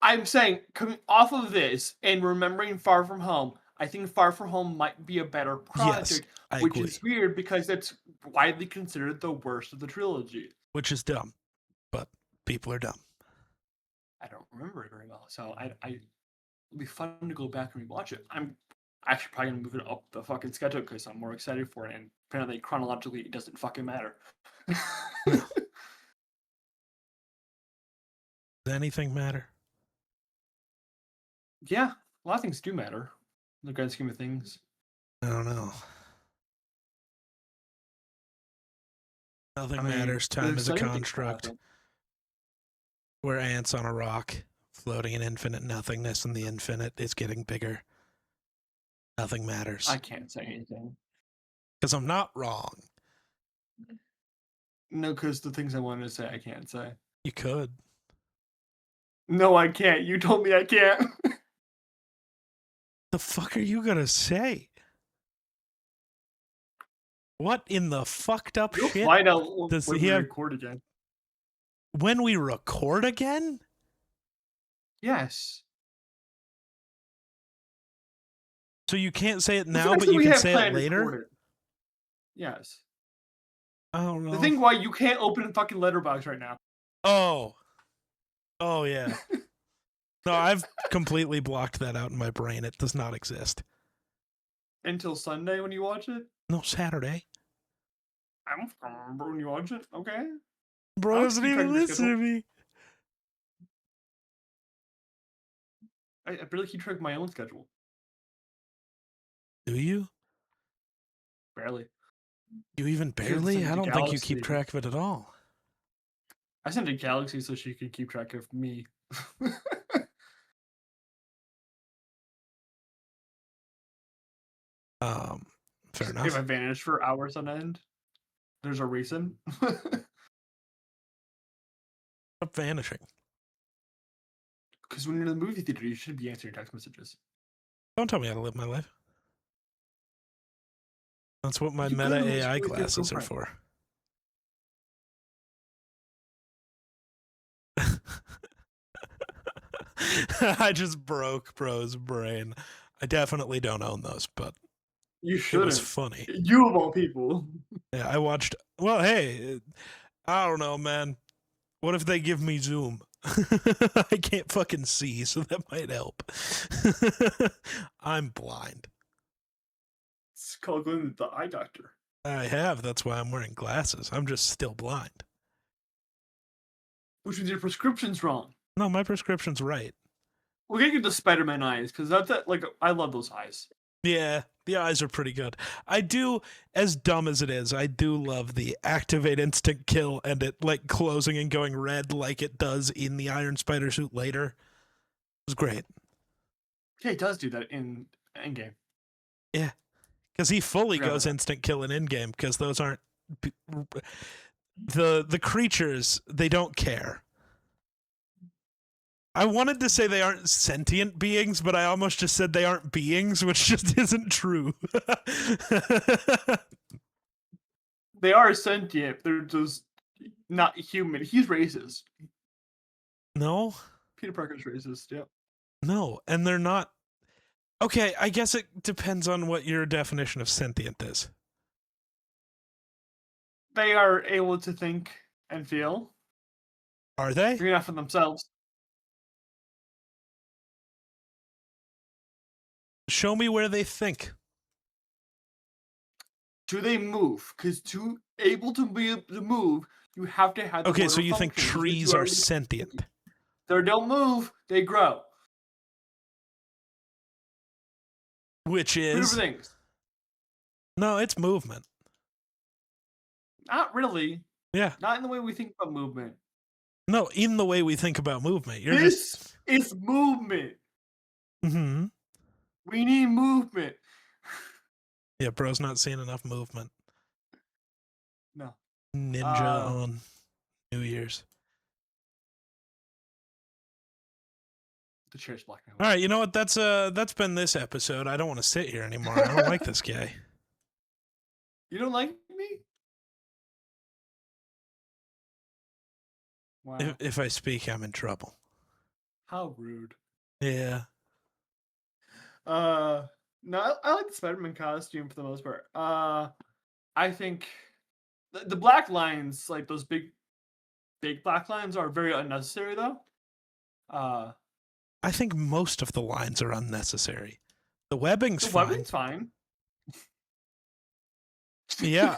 I'm saying coming off of this and remembering Far From Home, I think Far From Home might be a better Yes, project, I which agree. is weird because it's widely considered the worst of the trilogy. Which is dumb, but people are dumb. I don't remember it very well, so it'll be fun to go back and rewatch it. I'm actually probably gonna move it up the fucking schedule because I'm more excited for it, and apparently chronologically it doesn't fucking matter. No. Does anything matter? Yeah, a lot of things do matter in the grand scheme of things. I don't know. I Nothing mean, matters. the Time is a exciting things to construct. happen. We're ants on a rock, floating in infinite nothingness, and the infinite is getting bigger. Nothing matters. I can't say anything. Because I'm not wrong. No, because the things I wanted to say, I can't say. You could. No, I can't. You told me I can't. The fuck are you gonna say? What in the fucked up You'll shit find out does when he we have? record again. When we record again? Yes. So you can't say it What's the now, next but thing you we can have say it planned to record later? it? Yes. I don't The know. thing why you can't open fucking Letterboxd right now. Oh. Oh, yeah. No, I've completely blocked that out in my brain. It does not exist. Until Sunday when you watch it? No, Saturday. I don't remember when you watch it. Okay. Bro I'll doesn't keep track even of your listen to schedule. me. I barely keep track of my own schedule. Do you? Barely. You even Because barely? send it I to don't think you Galaxy. keep track of it at all. I sent it to Galaxy so she can keep track of me. Fair If enough. I vanish for hours on end, there's a reason. Stop vanishing. Because when you're in the movie theater, you should be answering text messages. Don't tell me how to live my life. That's what my You Meta literally AI screw with your glasses are girlfriend. for. I just broke bro's brain. I definitely don't own those, but You it was shouldn't. funny. You of all people. Yeah, I watched. Well, hey, I don't know, man. What if they give me Zoom? I can't fucking see, so that might help. I'm blind. It's called going to the eye doctor. I have. That's why I'm wearing glasses. I'm just still blind. Which means your prescription's wrong. No, my prescription's right. We're gonna get the Spider-Man eyes because that's it. Like I love those eyes. Yeah, the eyes are pretty good. I do, as dumb as it is, I do love the activate instant kill and it like closing and going red like it does in the Iron Spider suit later. It was great. Yeah, he does do that in Endgame. Yeah, because he fully Forgot about goes that. instant kill in Endgame because those aren't the creatures. They don't care. I wanted to say they aren't sentient beings, but I almost just said they aren't beings, which just isn't true. They are sentient. They're just not human. He's racist. No, Peter Parker's racist. Yep. no, and they're not. Okay, I guess it depends on what your definition of sentient is. They are able to think and feel. Are they? They're enough for themselves. Show me where they think. Do they move? Because to able to be able to move, you have to have the Okay, so motor you think function, which means trees you are sentient? They don't move. They grow. Which Two different is things. no, it's movement. Not really. Yeah. Not in the way we think about movement. No, in the way we think about movement. You're This is movement. Mm-hmm. We need movement. Yeah, bro's not seeing enough movement. No. Ninja on New Year's. The chair's blocking. All right, you know what? That's been this episode. I don't want to sit here anymore. I don't like this guy. You don't like me? Wow. If I speak, I'm in trouble. How rude. Yeah. No, I like the Spider-Man costume for the most part. I think the black lines, like those big black lines, are very unnecessary though. I think most of the lines are unnecessary. The webbing's fine. Webbing's fine. Yeah.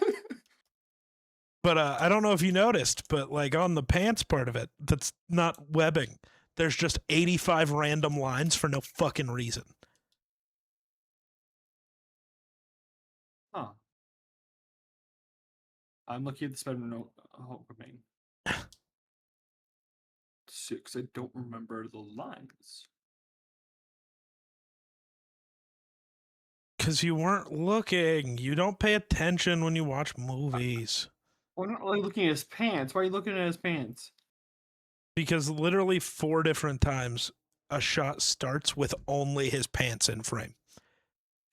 But I don't know if you noticed, but like on the pants part of it, that's not webbing. There's just 85 random lines for no fucking reason. Huh. I'm looking at the Spider-Man Homecoming. Because I don't remember the lines. Because you weren't looking. You don't pay attention when you watch movies. We're not really looking at his pants. Why are you looking at his pants? Because literally 4 different times a shot starts with only his pants in frame.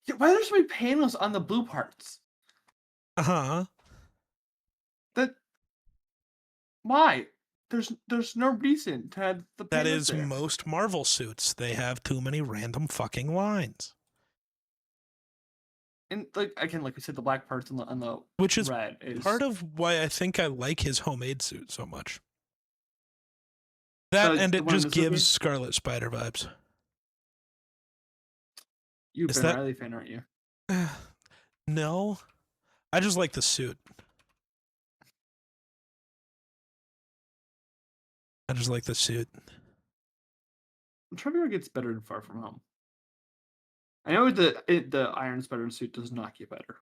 Yeah, why are there so many panels on the blue parts? Uh-huh. Why? There's no reason to have the That panels is there. most Marvel suits. They have too many random fucking lines. And like again, like we said, the black parts on the Which is red is part of why I think I like his homemade suit so much. That and it just gives Scarlet Spider vibes. You've been a Riley fan, aren't you? No. I just like the suit. I just like the suit. I'm trying to figure out what gets better in Far From Home. I know the Iron Spider suit does not get better.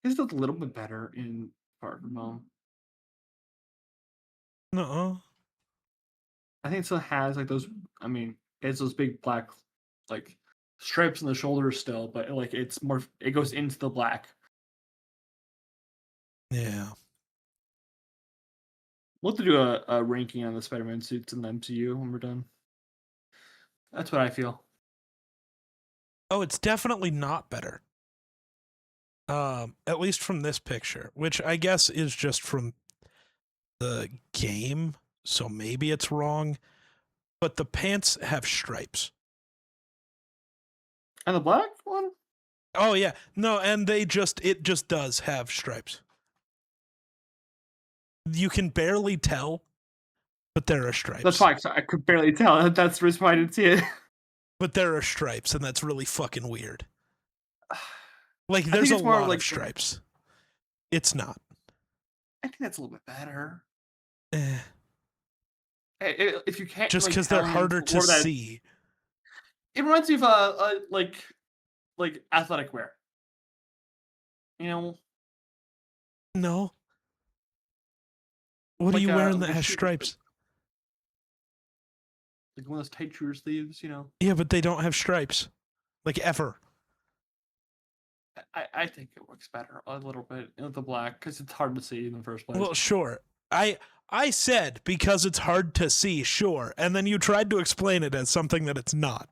It's a little bit better in Far From Home. No. I think it still has like those. I mean, it's those big black like stripes on the shoulders still, but like it's more. It goes into the black. Yeah. We'll have to do a ranking on the Spider-Man suits in the MCU when we're done. That's what I feel. Oh, it's definitely not better. At least from this picture, which I guess is just from the game, so maybe it's wrong. But the pants have stripes. And the black one? Oh yeah. No, and it just does have stripes. You can barely tell, but there are stripes. That's fine. I could barely tell. That's the reason why I didn't see it. But there are stripes, and that's really fucking weird. Like, there's a lot of stripes. It's not. I think that's a little bit better. Eh. If you can't, just because they're harder to see. It reminds me of like athletic wear. You know? No. What are you wearing that has stripes? Like one of those tight shooter sleeves, you know? Yeah, but they don't have stripes. like ever. I think it works better a little bit in the black because it's hard to see in the first place. Well, sure. I said because it's hard to see, sure, and then you tried to explain it as something that it's not.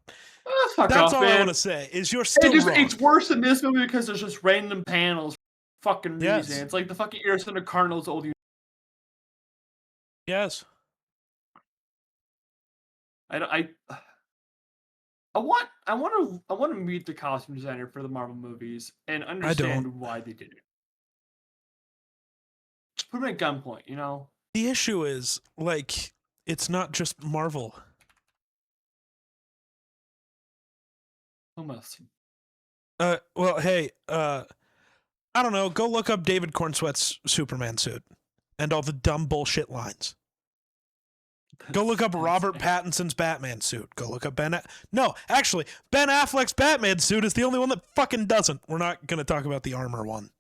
Fuck That's off, all I want man. to say. Is you're still wrong. It's worse in this movie because there's just random panels for fucking Yes. reason. It's like the fucking Arizona Cardinals old. Yes. I want to meet the costume designer for the Marvel movies and understand why they did it. Just put them at gunpoint, you know. The issue is like it's not just Marvel. Almost. Well, hey, I don't know. Go look up David Cornsweat's Superman suit and all the dumb bullshit lines. Go look up Robert Pattinson's Batman suit. Go look up No, actually, Ben Affleck's Batman suit is the only one that fucking doesn't. We're not going to talk about the armor one.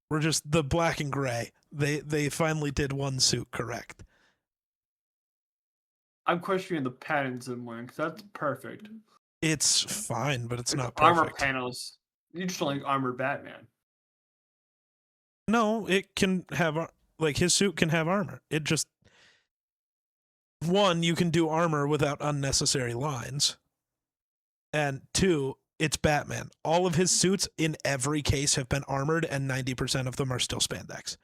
We're just the black and gray. They finally did one suit correct. I'm questioning the Pattinson one because that's perfect. It's fine, but it's not perfect. Armor panels. You just don't like armored Batman. No, it can have like his suit can have armor. It just one, you can do armor without unnecessary lines. And two, it's Batman. All of his suits in every case have been armored, and 90% of them are still spandex.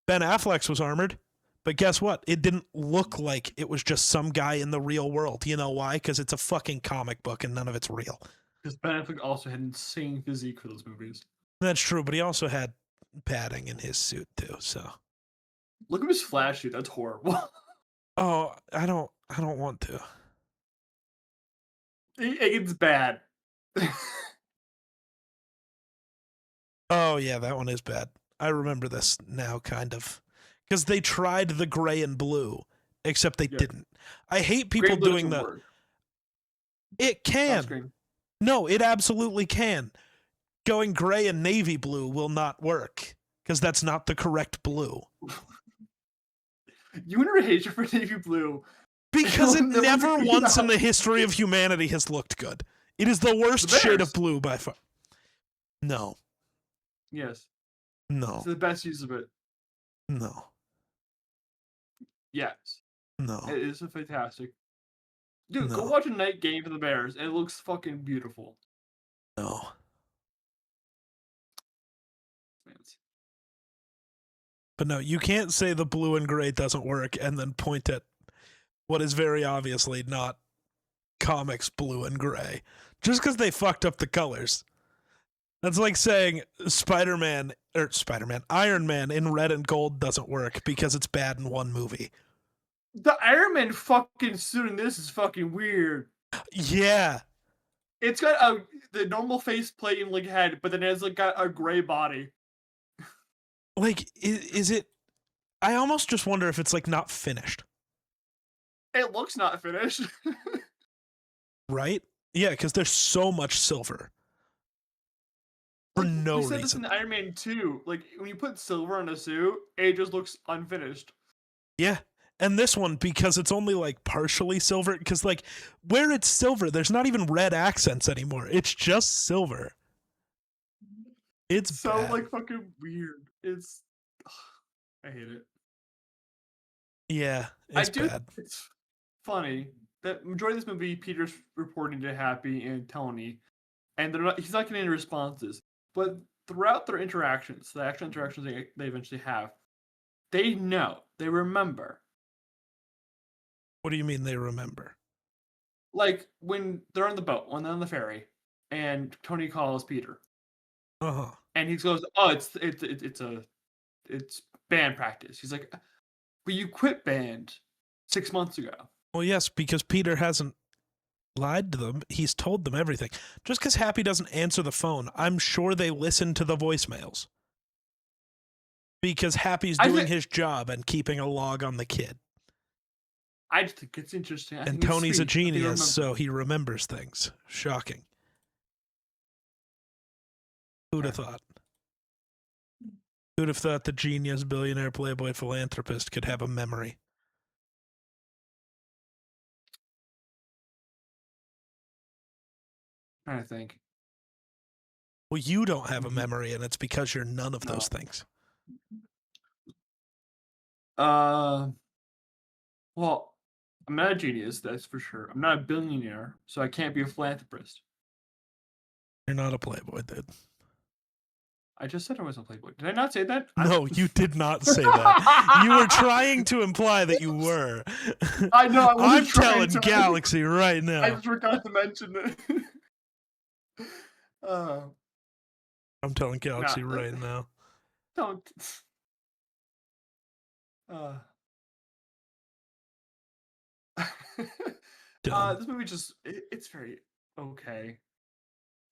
Ben Affleck's was armored, but guess what? It didn't look like it was just some guy in the real world. You know why? Because it's a fucking comic book and none of it's real. Because Ben Affleck also had insane physique for those movies. That's true, but he also had padding in his suit too, so. Look at his Flash suit. That's horrible. Oh, I don't want to. It's bad. Oh yeah, that one is bad. I remember this now, kind of, because they tried the gray and blue, except they didn't. I hate people doing the. Work. It can. No, it absolutely can. Going gray and navy blue will not work because that's not the correct blue. You and your hatred for navy blue. Because it never once in the history of humanity has looked good. It is the worst shade of blue by far. No. Yes. No. It's the best use of it. No. Yes. No. It is a fantastic. Dude, go watch a night game for the Bears. It looks fucking beautiful. No. But no, you can't say the blue and gray doesn't work and then point at what is very obviously not comics blue and gray. Just because they fucked up the colors. That's like saying Iron Man in red and gold doesn't work because it's bad in one movie. The Iron Man fucking suit in this is fucking weird. Yeah. It's got the normal faceplate and like head, but then it's like got a gray body. Like, is it? I almost just wonder if it's like not finished. It looks not finished. Right? Yeah, because there's so much silver. For no reason. We said this in Iron Man 2. Like, when you put silver on a suit, it just looks unfinished. Yeah. And this one, because it's only like partially silver, because like where it's silver, there's not even red accents anymore. It's just silver. It's so bad. Like fucking weird. It's I hate it. Yeah, it's bad. It's funny that majority of this movie, Peter's reporting to Happy and Tony, and he's not getting any responses. But throughout their interactions, the actual interactions they eventually have, they know, they remember. What do you mean they remember? Like when they're on the boat, when they're on the ferry, and Tony calls Peter. And he goes, "Oh, it's band practice." He's like, "But you quit band 6 months ago." Well, yes, because Peter hasn't lied to them. He's told them everything. Just because Happy doesn't answer the phone, I'm sure they listen to the voicemails. Because Happy's doing his job and keeping a log on the kid. I just think it's interesting. And Tony's a genius, so he remembers things. Shocking. Who'd have thought? Who'd have thought the genius, billionaire, playboy, philanthropist could have a memory? I think. Well, you don't have a Mhm. memory, and it's because you're none of those No. things. Uh, well, I'm not a genius, that's for sure. I'm not a billionaire, so I can't be a philanthropist. You're not a playboy, dude. I just said I wasn't a playboy. Did I not say that? No, you did not say that. You were trying to imply that you were. I know I wasn't I'm trying telling to. Galaxy right I now. just forgot to mention it. uh, I'm telling nah, Galaxy right now. don't. Uh, Dumb. this movie it's very okay.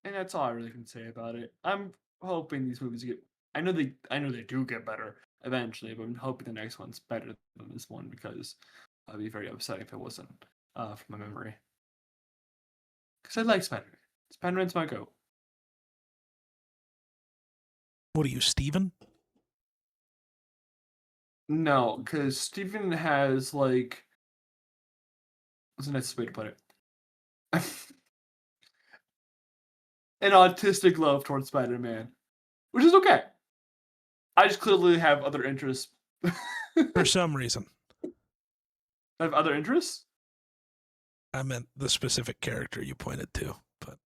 And that's all I really can say about it. I'm hoping these movies get. I know they do get better eventually, but I'm hoping the next one's better than this one because I'd be very upset if it wasn't from my memory. Because I like Spider-Man. Spider-Man's my go. What are you, Steven? No, because Steven has like what's the nicest way to put it? An autistic love towards Spider-Man, which is okay. I just clearly have other interests. For some reason. I have other interests? I meant the specific character you pointed to, but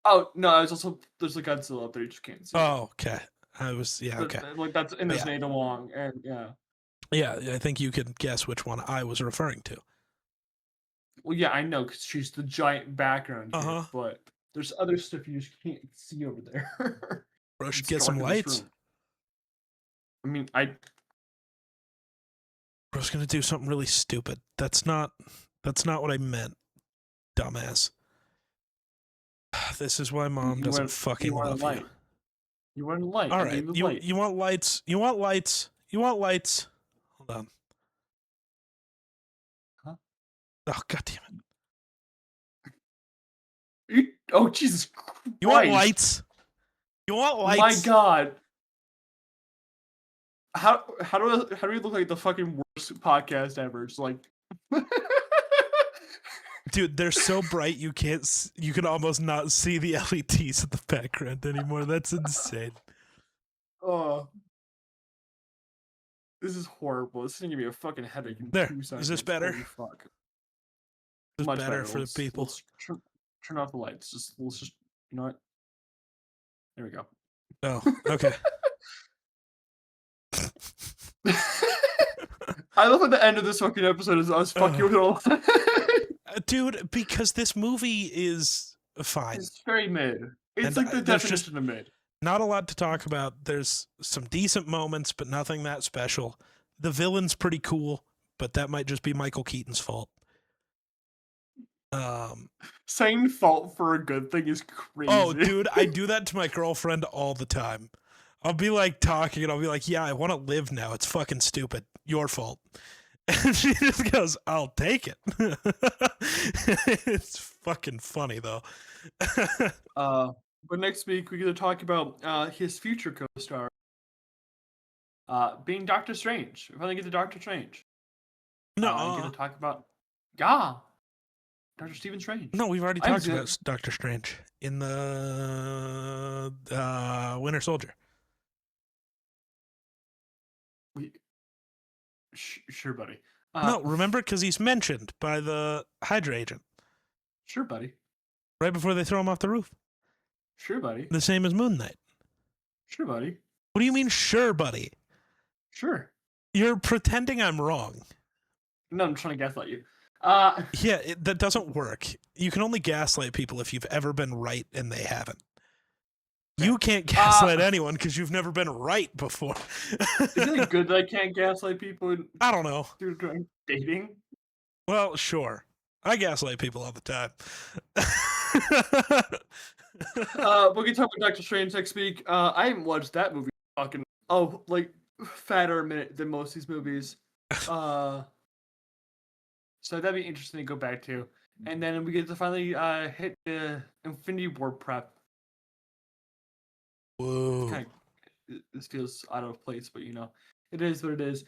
Oh no, there's a Godzilla up there you just can't see. oh, okay. Okay. Like that's in this Yeah. Nada Wong, and yeah. Yeah, I think you can guess which one I was referring to. Well, yeah, I know because she's the giant background here, Uh-huh. but there's other stuff you just can't see over there. Bro should It's get some dark in this lights. room. I mean, I Bro's gonna do something really stupid. That's not what I meant, dumbass. This is why mom you doesn't want fucking a love light. you. You want a light. All I right, gave you you light. you want lights? You want lights? You want lights? Hold on. Huh? Oh, god damn it! Oh Jesus You want Christ! lights? You want My lights? God! How do we look like the fucking worst podcast ever? It's like. Dude, they're so bright you can't. You can almost not see the LEDs in the background anymore. That's insane. Oh, this is horrible. This is gonna give me a fucking headache in There. 2 seconds. Is this better? Holy fuck. Is Much better better. for the people. Let's turn off the lights. Let's just you know what? There we go. Oh, okay. I love at the end of this fucking episode is us fucking with all. Dude, because this movie is fine. It's very mid. It's And, like the there's just- definition of mid. Not a lot to talk about. There's some decent moments, but nothing that special. The villain's pretty cool, but that might just be Michael Keaton's fault. Saying fault for a good thing is crazy. Oh, dude, I do that to my girlfriend all the time. I'll be like talking and I'll be like, yeah, I want to live now. It's fucking stupid. Your fault. And she just goes, I'll take it. It's fucking funny though. But next week we're gonna talk about his future co-star being Doctor Strange. We finally get to Doctor Strange. No, We're gonna talk about Doctor Stephen Strange. no, we've already I'm talked good. about Doctor Strange in the Winter Soldier. Sure, buddy. No, remember, because he's mentioned by the Hydra agent Sure, buddy. right before they throw him off the roof. Sure, buddy. The same as Moon Knight. Sure, buddy. What do you mean, sure, buddy? Sure. You're pretending I'm wrong. No, I'm trying to gaslight you. Yeah, that doesn't work. You can only gaslight people if you've ever been right and they haven't. You can't gaslight anyone because you've never been right before. Isn't it good that I can't gaslight people I don't know. through dating? Well, sure. I gaslight people all the time. We're gonna talk about Doctor Strange next week. I haven't watched that movie like fatter a minute than most of these movies. So that'd be interesting to go back to. And then we get to finally hit the Infinity War prep. Whoa. This feels out of place, but it is what it is.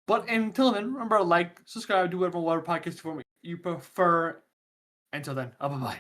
But until then, remember to like, subscribe, do whatever podcast form you prefer. Until then, bye bye.